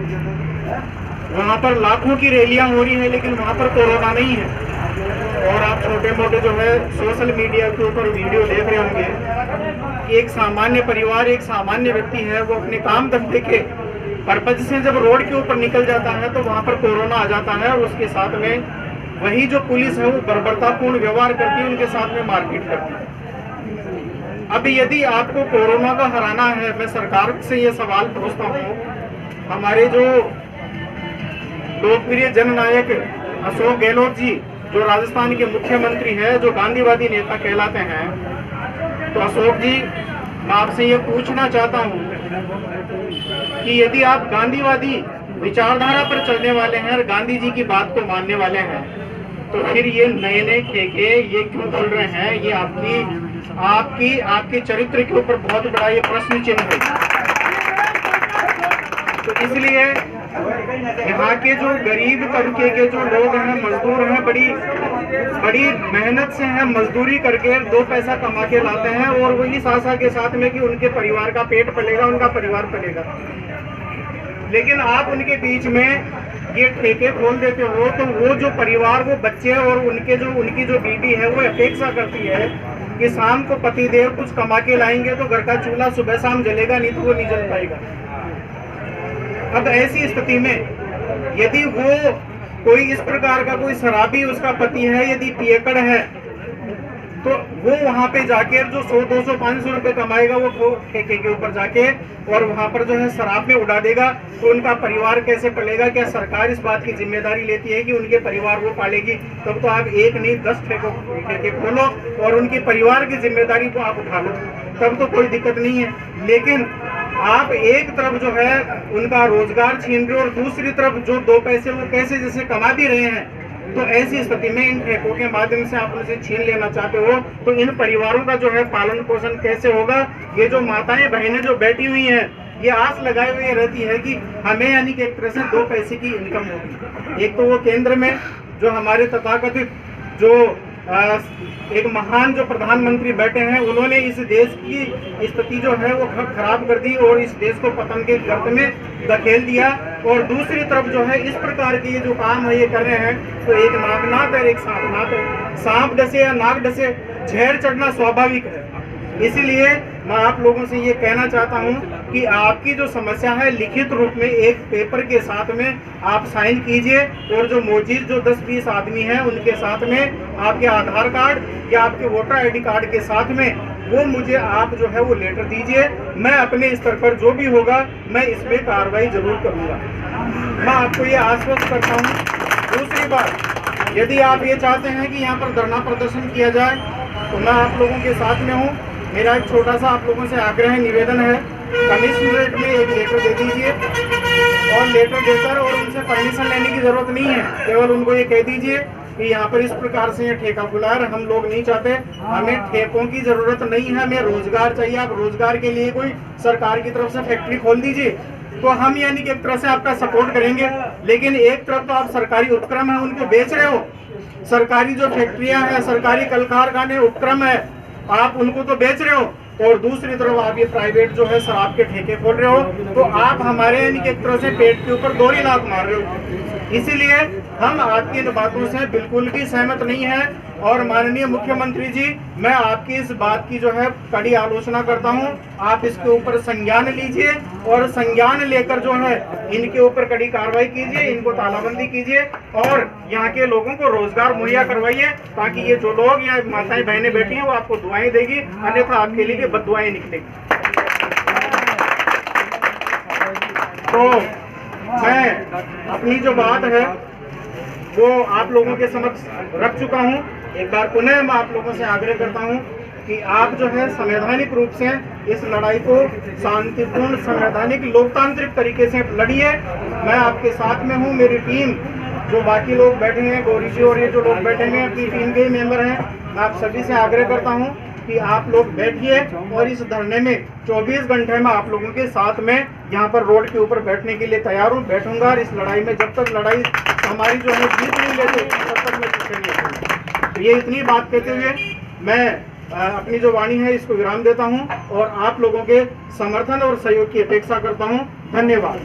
वहाँ पर लाखों की रैलियां हो रही है, लेकिन वहाँ पर कोरोना नहीं है। और आप छोटे मोटे जो है सोशल मीडिया के ऊपर वीडियो देख रहे होंगे कि एक सामान्य परिवार, एक सामान्य व्यक्ति है, वो अपने काम धंधे के पर्पज से जब रोड के ऊपर निकल जाता है तो वहाँ पर कोरोना आ जाता है, और उसके साथ में वही जो पुलिस है वो बर्बरतापूर्ण व्यवहार करती है, उनके साथ में मारपीट करती है। अब यदि आपको कोरोना का हराना है, मैं सरकार से ये सवाल पूछता हूँ, हमारे जो लोकप्रिय जननायक अशोक गहलोत जी जो राजस्थान के मुख्यमंत्री हैं, जो गांधीवादी नेता कहलाते हैं, तो अशोक जी मैं आपसे ये पूछना चाहता हूँ कि यदि आप गांधीवादी विचारधारा पर चलने वाले हैं और गांधी जी की बात को मानने वाले हैं, तो फिर ये नए नए ठेके ये क्यों खुल रहे हैं? ये आपके चरित्र के ऊपर बहुत बड़ा ये प्रश्न चिन्ह है। तो इसलिए यहाँ के जो गरीब तबके के जो लोग हैं, मजदूर हैं, बड़ी मेहनत से हैं, मजदूरी करके 2 पैसा कमा के लाते हैं, और वही आशा के साथ में कि उनके परिवार का पेट पलेगा, उनका परिवार पलेगा। लेकिन आप उनके बीच में ये ठेके खोल देते हो, तो वो जो परिवार, वो बच्चे और उनकी जो बीवी है, वो अपेक्षा करती है कि शाम को पतिदेव कुछ कमा के लाएंगे तो घर का चूल्हा सुबह शाम जलेगा, नहीं तो वो नहीं जल पाएगा। अब ऐसी स्थिति में यदि वो कोई इस प्रकार का कोई शराबी उसका पति है, यदि पियकड़ है, तो वो वहां पे जाके जो 100, 200, 500 रुपए कमाएगा, वो ठेके के ऊपर जाके और वहां पर जो है शराब में उड़ा देगा, तो उनका परिवार कैसे पलेगा? क्या सरकार इस बात की जिम्मेदारी लेती है कि उनके परिवार वो पालेगी? तब तो आप 1 नहीं 10 ठेके खोलो और उनके परिवार की जिम्मेदारी को आप उठा लो, तब तो कोई दिक्कत नहीं है। लेकिन आप एक तरफ जो है उनका रोजगार छीन रहे हो, और दूसरी तरफ जो 2 पैसे वो कैसे जैसे कमा भी रहे हैं, तो ऐसी स्थिति में इन ठेकों के माध्यम से आप उनसे छीन लेना चाहते हो, तो इन परिवारों का जो है पालन पोषण कैसे होगा? ये जो माताएं बहनें जो बैठी हुई हैं, ये आस लगाए हुए रहती है कि हमें यानी कि एक तरह से 2 पैसे की इनकम होगी। एक तो वो केंद्र में जो हमारे तथाकथित जो एक महान जो प्रधानमंत्री बैठे हैं, उन्होंने इस देश की स्थिति जो है वो खराब कर दी और इस देश को पतन के गर्त में धकेल दिया। और दूसरी तरफ जो है इस प्रकार के ये जो काम है ये कर रहे हैं, तो एक नागनाथ और एक सांपनाथ है। सांप डसे या नाग डसे, झेड़ चढ़ना स्वाभाविक है। इसीलिए मैं आप लोगों से ये कहना चाहता हूँ कि आपकी जो समस्या है लिखित रूप में एक पेपर के साथ में आप साइन कीजिए, और जो मौजूद जो 10-20 आदमी हैं उनके साथ में आपके आधार कार्ड या आपके वोटर आईडी कार्ड के साथ में वो मुझे आप जो है वो लेटर दीजिए। मैं अपने स्तर पर जो भी होगा मैं इस पर कार्रवाई जरूर करूँगा। मैं आपको ये आश्वस्त करता हूँ। दूसरी बात, यदि आप ये चाहते हैं कि यहाँ पर धरना प्रदर्शन किया जाए, तो मैं आप लोगों के साथ में हूँ। मेरा एक छोटा सा आप लोगों से आग्रह है, निवेदन है, कमिश्नरेट में एक लेटर दे दीजिए, और लेटर देकर और उनसे परमिशन लेने की जरूरत नहीं है, केवल उनको ये कह दीजिए कि यहाँ पर इस प्रकार से ये ठेका खुला है, हम लोग नहीं चाहते, हमें ठेकों की जरूरत नहीं है, हमें रोजगार चाहिए। आप रोजगार के लिए कोई सरकार की तरफ से फैक्ट्री खोल दीजिए, तो हम यानी कि एक तरह से आपका सपोर्ट करेंगे। लेकिन एक तरफ तो आप सरकारी उपक्रम है उनको बेच रहे हो, सरकारी जो फैक्ट्रियां हैं, सरकारी कल कारखाने उपक्रम है, आप उनको तो बेच रहे हो, और दूसरी तरफ आप ये प्राइवेट जो है शराब के ठेके खोल रहे हो, तो आप हमारे यानी कि एक तरह से पेट के ऊपर 2 लात मार रहे हो। इसीलिए हम आपकी इन बातों से बिल्कुल भी सहमत नहीं है, और माननीय मुख्यमंत्री जी, मैं आपकी इस बात की जो है कड़ी आलोचना करता हूं। आप इसके ऊपर संज्ञान लीजिए, और संज्ञान लेकर जो है इनके ऊपर कड़ी कार्रवाई कीजिए, इनको तालाबंदी कीजिए, और यहाँ के लोगों को रोजगार मुहैया करवाइए, ताकि ये जो लोग या माताएं बहनें बैठी हैं वो आपको दुआएं देगी, अन्यथा आपके लिए बददुआएं निकलेगी। तो मैं अपनी जो बात है वो आप लोगों के समक्ष रख चुका हूं। एक बार पुनः मैं आप लोगों से आग्रह करता हूं कि आप जो है संवैधानिक रूप से इस लड़ाई को शांतिपूर्ण, संवैधानिक, लोकतांत्रिक तरीके से लड़िए। मैं आपके साथ में हूं। मेरी टीम जो बाकी लोग बैठे हैं, गौरी जी और ये जो लोग बैठे हैं अपनी टीम के ही मेंबर हैं, मैं आप सभी से आग्रह करता हूं कि आप लोग बैठिए, और इस धरने में 24 घंटे में आप लोगों के साथ में यहाँ पर रोड के ऊपर बैठने के लिए तैयार हूँ, बैठूंगा। और इस लड़ाई में जब तक लड़ाई हमारी जो है जीत नहीं लेते तब तक मैं पीछे नहीं हटूंगा। तो ये इतनी बात कहते हुए मैं अपनी जो वाणी है इसको विराम देता हूँ, और आप लोगों के समर्थन और सहयोग की अपेक्षा करता हूँ। धन्यवाद।